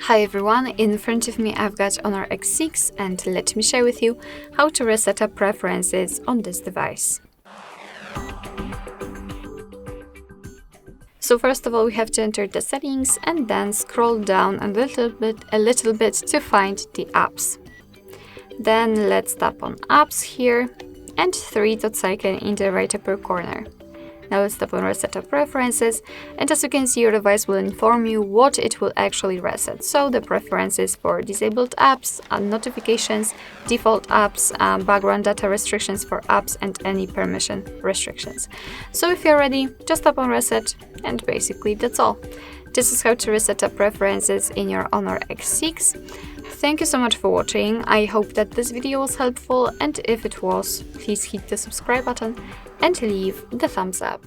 Hi everyone, in front of me I've got Honor X6 and let me share with you how to reset up preferences on this device. So first of all we have to enter the settings and then scroll down a little bit to find the apps. Then let's tap on apps here and 3 dots icon in the right upper corner. Now let's tap on Reset Up Preferences, and as you can see, your device will inform you what it will actually reset. So the preferences for disabled apps, notifications, default apps, background data restrictions for apps, and any permission restrictions. So if you're ready, just tap on Reset, and basically that's all. This is how to reset up preferences in your Honor X6. Thank you so much for watching. I hope that this video was helpful, and if it was, please hit the subscribe button and leave the thumbs up.